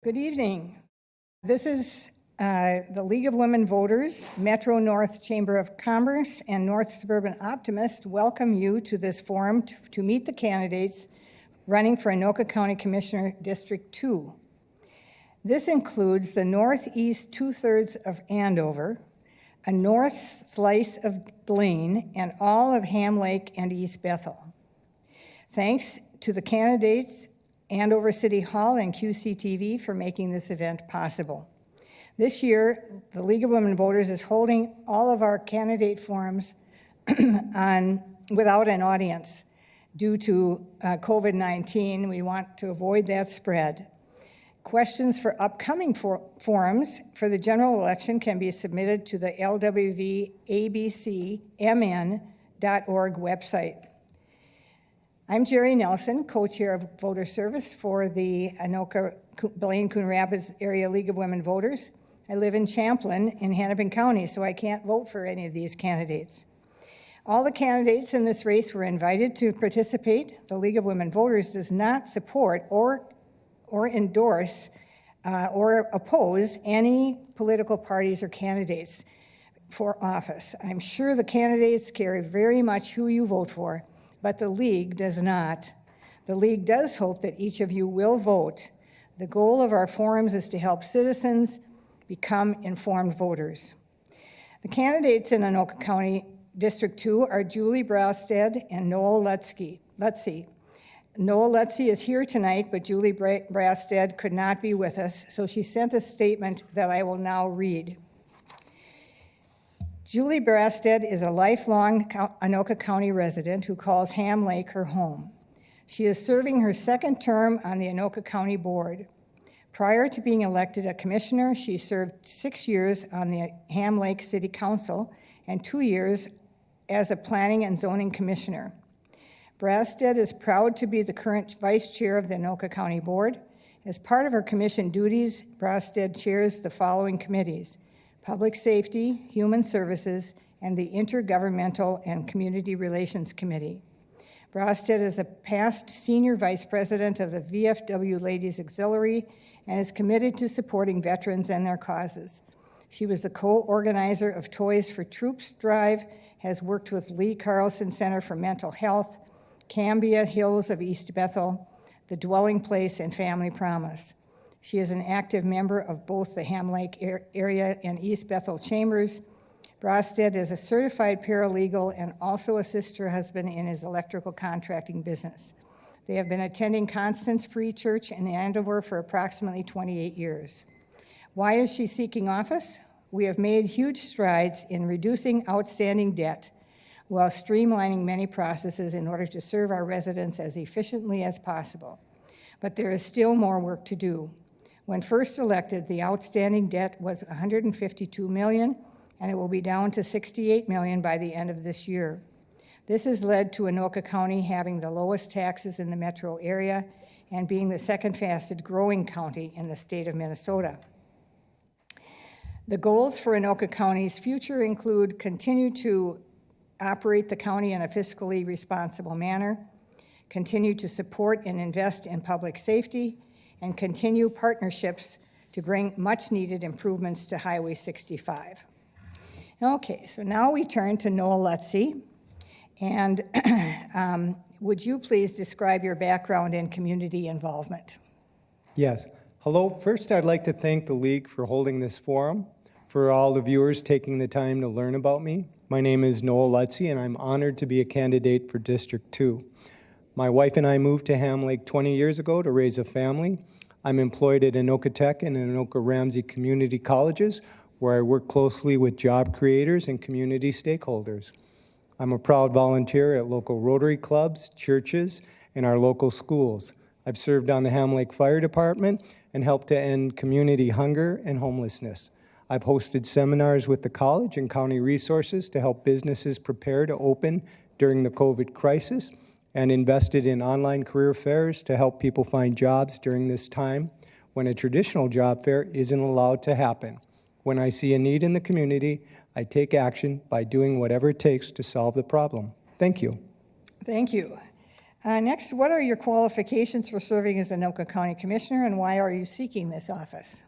Good evening. This is the League of Women Voters, Metro North Chamber of Commerce, and North Suburban Optimist welcome you to this forum to meet the candidates running for Anoka County Commissioner District 2. This includes the northeast two-thirds of Andover, a north slice of Blaine, and all of Ham Lake and East Bethel. Thanks to the candidates, Andover City Hall and QCTV for making this event possible. This year, the League of Women Voters is holding all of our candidate forums without an audience. Due to COVID-19, we want to avoid that spread. Questions for upcoming forums for the general election can be submitted to the lwvabcmn.org website. I'm Jerry Nelson, co-chair of voter service for the Anoka, Blaine, Coon Rapids Area League of Women Voters. I live in Champlin in Hennepin County, so I can't vote for any of these candidates. All the candidates in this race were invited to participate. The League of Women Voters does not support or endorse or oppose any political parties or candidates for office. I'm sure the candidates care very much who you vote for, but the League does not. The League does hope that each of you will vote. The goal of our forums is to help citizens become informed voters. The candidates in Anoka County District 2 are Julie Brastead and Noel Lutzky. Noel Lutzky is here tonight, but Julie Brastead could not be with us, so she sent a statement that I will now read. Julie Brasted is a lifelong Anoka County resident who calls Ham Lake her home. She is serving her second term on the Anoka County Board. Prior to being elected a commissioner, she served 6 years on the Ham Lake City Council and 2 years as a planning and zoning commissioner. Brasted is proud to be the current vice chair of the Anoka County Board. As part of her commission duties, Brasted chairs the following committees: Public Safety, Human Services, and the Intergovernmental and Community Relations Committee. Brasted is a past senior vice president of the VFW Ladies Auxiliary and is committed to supporting veterans and their causes. She was the co-organizer of Toys for Troops Drive, has worked with Lee Carlson Center for Mental Health, Cambia Hills of East Bethel, the Dwelling Place, and Family Promise. She is an active member of both the Ham Lake area and East Bethel chambers. Brasted is a certified paralegal and also assists her husband in his electrical contracting business. They have been attending Constance Free Church in Andover for approximately 28 years. Why is she seeking office? We have made huge strides in reducing outstanding debt while streamlining many processes in order to serve our residents as efficiently as possible. But there is still more work to do. When first elected, the outstanding debt was $152 million, and it will be down to $68 million by the end of this year. This has led to Anoka County having the lowest taxes in the metro area and being the second fastest growing county in the state of Minnesota. The goals for Anoka County's future include continue to operate the county in a fiscally responsible manner, continue to support and invest in public safety, and continue partnerships to bring much-needed improvements to Highway 65. Okay, so now we turn to Noel Lutzky, and would you please describe your background and community involvement? Yes. Hello. First, I'd like to thank the League for holding this forum, for all the viewers taking the time to learn about me. My name is Noel Lutzky, and I'm honored to be a candidate for District 2. My wife and I moved to Ham Lake 20 years ago to raise a family. I'm employed at Anoka Tech and Anoka Ramsey Community Colleges, where I work closely with job creators and community stakeholders. I'm a proud volunteer at local Rotary clubs, churches, and our local schools. I've served on the Ham Lake Fire Department and helped to end community hunger and homelessness. I've hosted seminars with the college and county resources to help businesses prepare to open during the COVID crisis, and invested in online career fairs to help people find jobs during this time when a traditional job fair isn't allowed to happen. When I see a need in the community, I take action by doing whatever it takes to solve the problem. Thank you. Thank you. Next, what are your qualifications for serving as Anoka County Commissioner, and why are you seeking this office?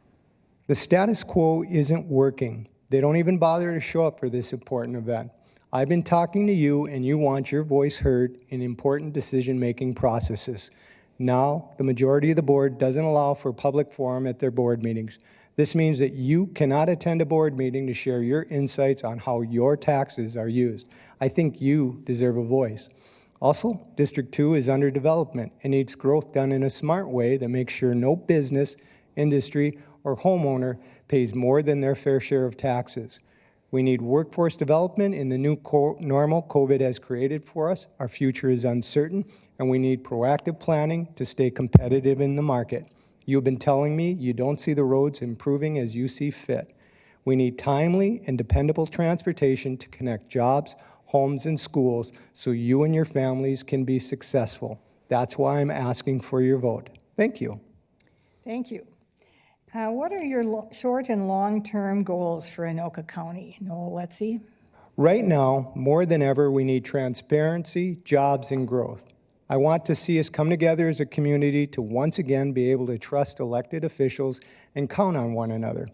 The status quo isn't working. They don't even bother to show up for this important event. I've been talking to you, and you want your voice heard in important decision-making processes. Now, the majority of the board doesn't allow for public forum at their board meetings. This means that you cannot attend a board meeting to share your insights on how your taxes are used. I think you deserve a voice. Also, District 2 is under development and needs growth done in a smart way that makes sure no business, industry, or homeowner pays more than their fair share of taxes. We need workforce development in the new normal COVID has created for us. Our future is uncertain, and we need proactive planning to stay competitive in the market. You've been telling me you don't see the roads improving as you see fit. We need timely and dependable transportation to connect jobs, homes, and schools so you and your families can be successful. That's why I'm asking for your vote. Thank you. Thank you. What are your short and long-term goals for Anoka County? Noel, let's see. Right now, more than ever, we need transparency, jobs, and growth. I want to see us come together as a community to once again be able to trust elected officials and count on one another.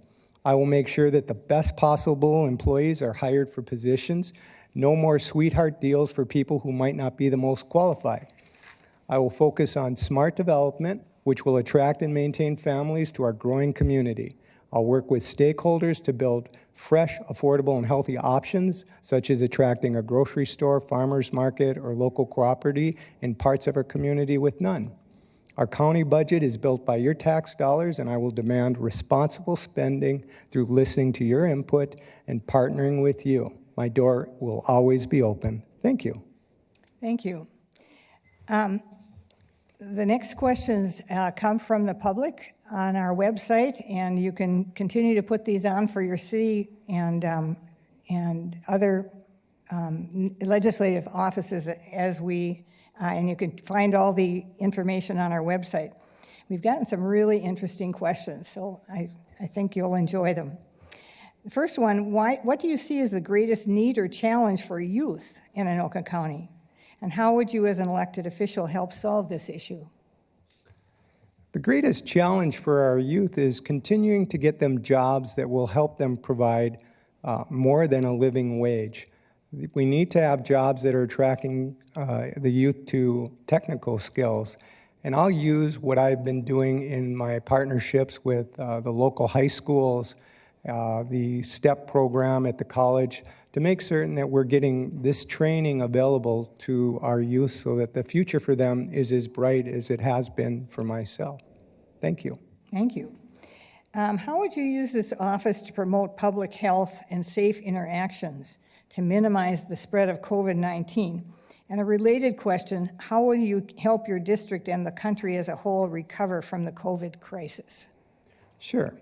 I will make sure that the best possible employees are hired for positions. No more sweetheart deals for people who might not be the most qualified. I will focus on smart development, which will attract and maintain families to our growing community. I'll work with stakeholders to build fresh, affordable, and healthy options, such as attracting a grocery store, farmer's market, or local property in parts of our community with none. Our county budget is built by your tax dollars, and I will demand responsible spending through listening to your input and partnering with you. My door will always be open. Thank you. Thank you. The next questions come from the public on our website, and you can continue to put these on for your city and other legislative offices as we, and you can find all the information on our website. We've gotten some really interesting questions, so I think you'll enjoy them. The first one, what do you see as the greatest need or challenge for youth in Anoka County? And how would you as an elected official help solve this issue? The greatest challenge for our youth is continuing to get them jobs that will help them provide more than a living wage. We need to have jobs that are attracting the youth to technical skills. And I'll use what I've been doing in my partnerships with the local high schools, the STEP program at the college, to make certain that we're getting this training available to our youth so that the future for them is as bright as it has been for myself. Thank you. Thank you. How would you use this office to promote public health and safe interactions to minimize the spread of COVID-19? And a related question, how will you help your district and the country as a whole recover from the COVID crisis? Sure.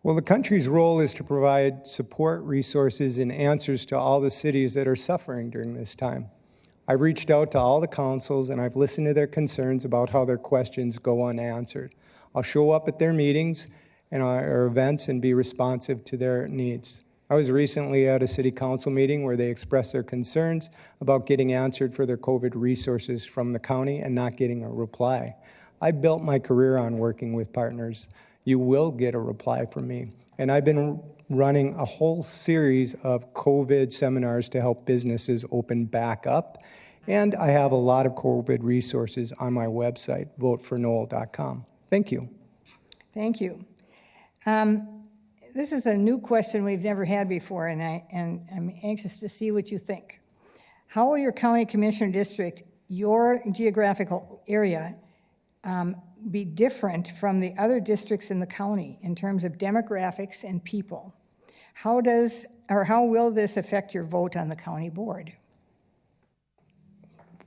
Well, the country's role is to provide support, resources, and answers to all the cities that are suffering during this time. I've reached out to all the councils, and I've listened to their concerns about how their questions go unanswered. I'll show up at their meetings and our events and be responsive to their needs. I was recently at a city council meeting where they expressed their concerns about getting answered for their COVID resources from the county and not getting a reply. I built my career on working with partners. You will get a reply from me. And I've been running a whole series of COVID seminars to help businesses open back up. And I have a lot of COVID resources on my website, votefornoel.com. Thank you. Thank you. This is a new question we've never had before, and I'm anxious to see what you think. How will your county commissioner district, your geographical area, be different from the other districts in the county in terms of demographics and people? How will this affect your vote on the county board?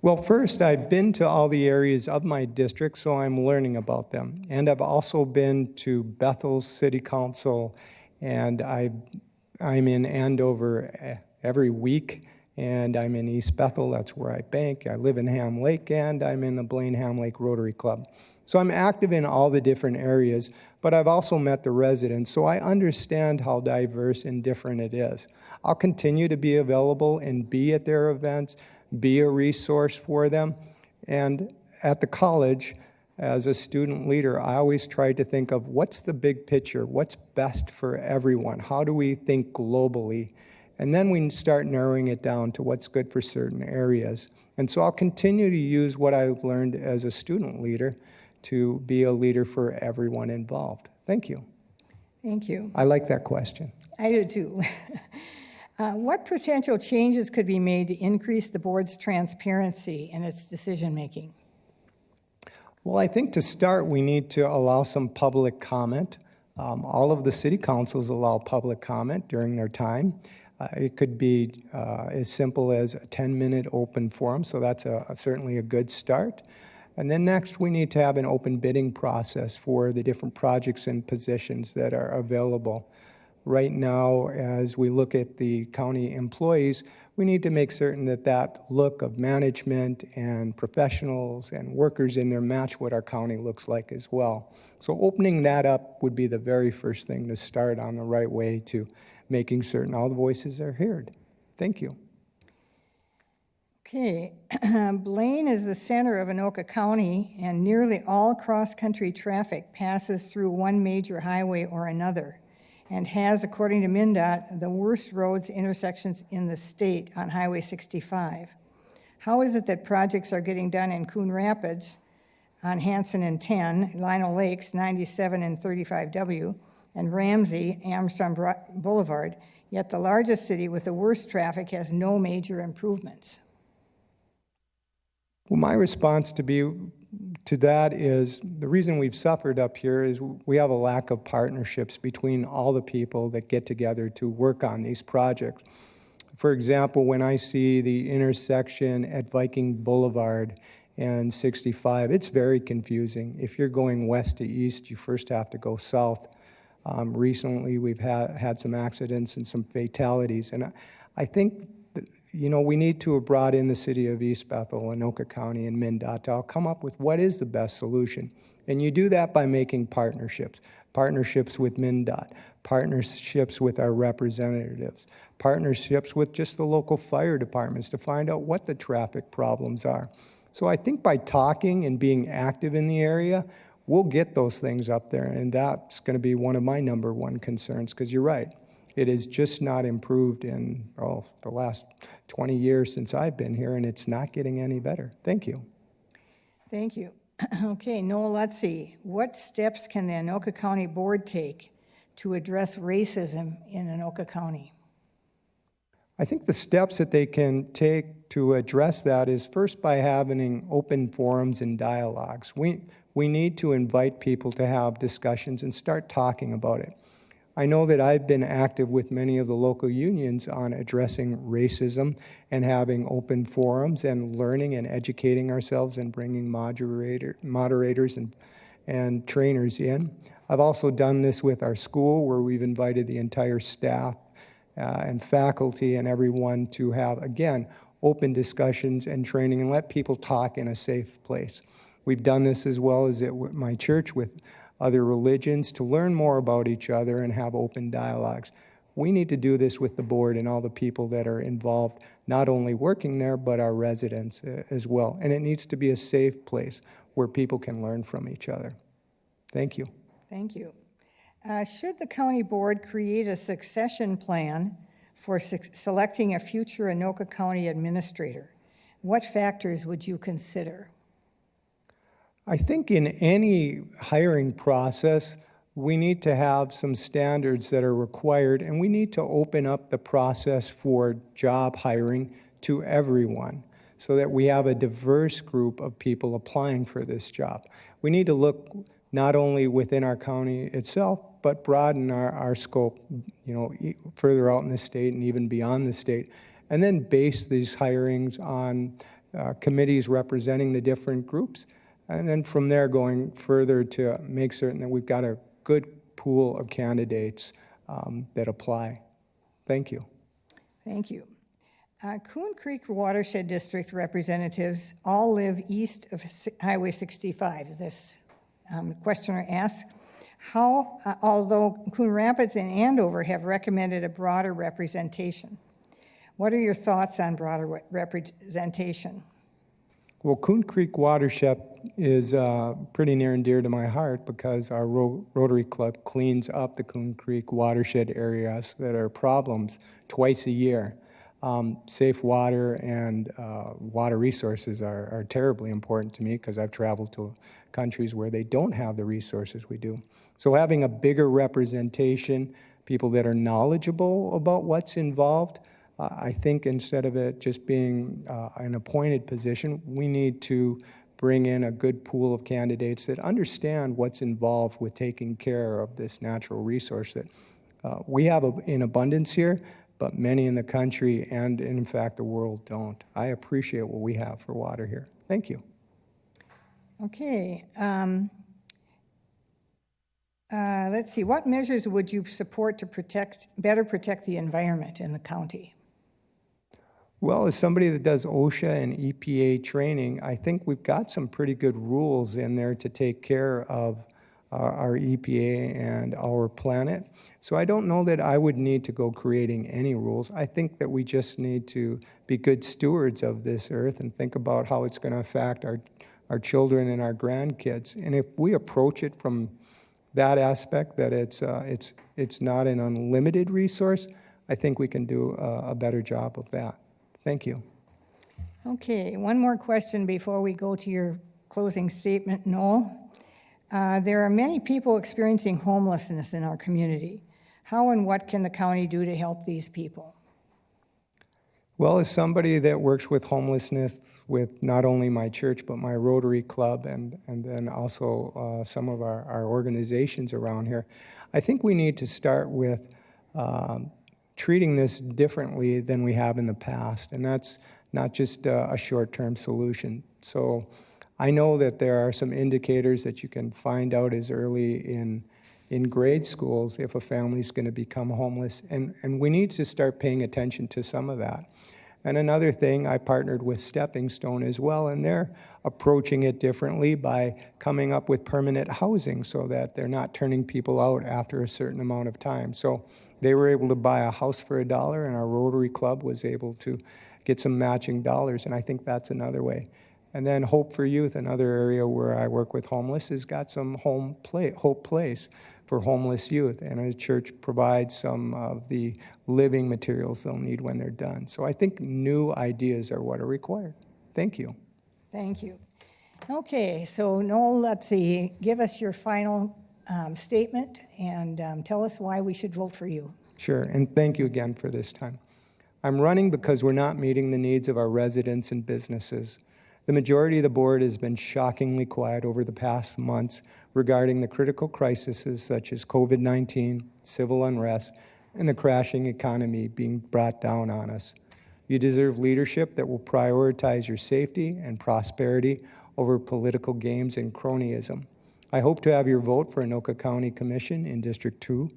Well, first, I've been to all the areas of my district, so I'm learning about them. And I've also been to Bethel City Council, and I'm in Andover every week, and I'm in East Bethel, that's where I bank. I live in Ham Lake, and I'm in the Blaine Ham Lake Rotary Club. So I'm active in all the different areas, but I've also met the residents, so I understand how diverse and different it is. I'll continue to be available and be at their events, be a resource for them, And at the college, as a student leader, I always tried to think of what's the big picture, what's best for everyone, how do we think globally? And then we start narrowing it down to what's good for certain areas. And so I'll continue to use what I've learned as a student leader to be a leader for everyone involved. Thank you. Thank you. I like that question. I do too. What potential changes could be made to increase the board's transparency in its decision-making? Well, I think to start, we need to allow some public comment. All of the city councils allow public comment during their time. It could be as simple as a 10-minute open forum, so that's certainly a good start. And then next, we need to have an open bidding process for the different projects and positions that are available. Right now, as we look at the county employees, we need to make certain that that look of management and professionals and workers in there match what our county looks like as well. So opening that up would be the very first thing to start on the right way to making certain all the voices are heard. Thank you. Okay, Blaine is the center of Anoka County, and nearly all cross-country traffic passes through one major highway or another, and has, according to MnDOT, the worst roads intersections in the state on Highway 65. How is it that projects are getting done in Coon Rapids on Hanson and 10, Lino Lakes 97 and 35W, and Ramsey, Armstrong Boulevard, yet the largest city with the worst traffic has no major improvements? Well, my response to that is the reason we've suffered up here is we have a lack of partnerships between all the people that get together to work on these projects. For example, when I see the intersection at Viking Boulevard and 65, it's very confusing. If you're going west to east, you first have to go south. Recently, we've had some accidents and some fatalities, and I think we need to have brought in the city of East Bethel, Anoka County, and MnDOT to all come up with what is the best solution. And you do that by making partnerships with MnDOT, partnerships with our representatives, partnerships with just the local fire departments to find out what the traffic problems are. So I think by talking and being active in the area, we'll get those things up there, and that's going to be one of my number one concerns, because you're right. It is just not improved in the last 20 years since I've been here, and it's not getting any better. Thank you. Thank you. Okay, Noel Lutzky, what steps can the Anoka County Board take to address racism in Anoka County? I think the steps that they can take to address that is first by having open forums and dialogues. We need to invite people to have discussions and start talking about it. I know that I've been active with many of the local unions on addressing racism and having open forums and learning and educating ourselves and bringing moderators and trainers in. I've also done this with our school, where we've invited the entire staff and faculty and everyone to have, again, open discussions and training and let people talk in a safe place. We've done this as well as at my church with other religions to learn more about each other and have open dialogues. We need to do this with the board and all the people that are involved, not only working there, but our residents as well. And it needs to be a safe place where people can learn from each other. Thank you. Thank you. Should the county board create a succession plan for selecting a future Anoka County administrator? What factors would you consider? I think in any hiring process, we need to have some standards that are required, and we need to open up the process for job hiring to everyone so that we have a diverse group of people applying for this job. We need to look not only within our county itself, but broaden our scope, further out in the state and even beyond the state, and then base these hirings on committees representing the different groups. And then from there, going further to make certain that we've got a good pool of candidates that apply. Thank you. Thank you. Coon Creek Watershed District representatives all live east of Highway 65. This questioner asks, although Coon Rapids and Andover have recommended a broader representation, what are your thoughts on broader representation? Well, Coon Creek watershed is pretty near and dear to my heart because our Rotary Club cleans up the Coon Creek watershed areas that are problems twice a year. Safe water and water resources are terribly important to me because I've traveled to countries where they don't have the resources we do. So having a bigger representation, people that are knowledgeable about what's involved, I think instead of it just being an appointed position, we need to bring in a good pool of candidates that understand what's involved with taking care of this natural resource that we have in abundance here, but many in the country and in fact the world don't. I appreciate what we have for water here. Thank you. Okay. Let's see, what measures would you support to better protect the environment in the county? Well, as somebody that does OSHA and EPA training, I think we've got some pretty good rules in there to take care of our EPA and our planet. So I don't know that I would need to go creating any rules. I think that we just need to be good stewards of this earth and think about how it's going to affect our children and our grandkids. And if we approach it from that aspect, that it's not an unlimited resource, I think we can do a better job of that. Thank you. Okay, one more question before we go to your closing statement, Noel. There are many people experiencing homelessness in our community. How and what can the county do to help these people? Well, as somebody that works with homelessness with not only my church, but my Rotary Club and then also some of our organizations around here, I think we need to start with treating this differently than we have in the past, and that's not just a short-term solution. So I know that there are some indicators that you can find out as early in grade schools if a family's going to become homeless, and we need to start paying attention to some of that. And another thing, I partnered with Stepping Stone as well, and they're approaching it differently by coming up with permanent housing so that they're not turning people out after a certain amount of time. So they were able to buy a house for $1, and our Rotary Club was able to get some matching dollars, and I think that's another way. And then Hope for Youth, another area where I work with homeless, has got some Hope Place for homeless youth, and our church provides some of the living materials they'll need when they're done. So I think new ideas are what are required. Thank you. Thank you. Okay, so Noel, let's see, give us your final statement and tell us why we should vote for you. Sure, and thank you again for this time. I'm running because we're not meeting the needs of our residents and businesses. The majority of the board has been shockingly quiet over the past months regarding the critical crises such as COVID-19, civil unrest, and the crashing economy being brought down on us. You deserve leadership that will prioritize your safety and prosperity over political games and cronyism. I hope to have your vote for Anoka County Commission in District 2.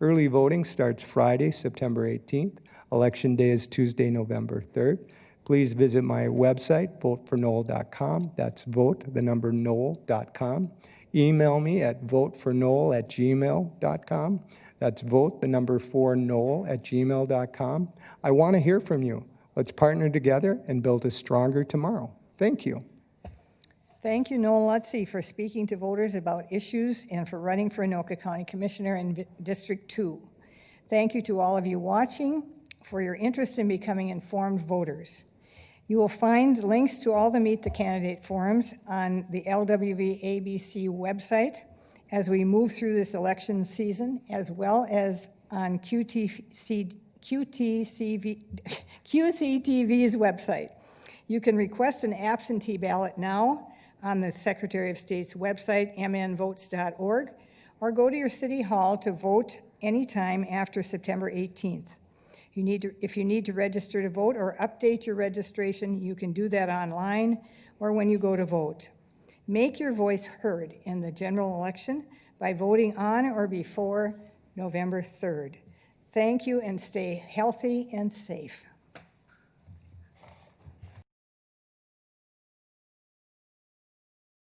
Early voting starts Friday, September 18th. Election day is Tuesday, November 3rd. Please visit my website, votefornoel.com. That's vote.noel.com. Email me at votefornoel@gmail.com. That's vote4noel@gmail.com. I want to hear from you. Let's partner together and build a stronger tomorrow. Thank you. Thank you, Noel Lutzky, for speaking to voters about issues and for running for Anoka County Commissioner in District 2. Thank you to all of you watching for your interest in becoming informed voters. You will find links to all the Meet the Candidate forums on the LWV-ABC website as we move through this election season, as well as on QCTV's website. You can request an absentee ballot now on the Secretary of State's website, mnvotes.org, or go to your city hall to vote anytime after September 18th. If you need to register to vote or update your registration, you can do that online or when you go to vote. Make your voice heard in the general election by voting on or before November 3rd. Thank you and stay healthy and safe.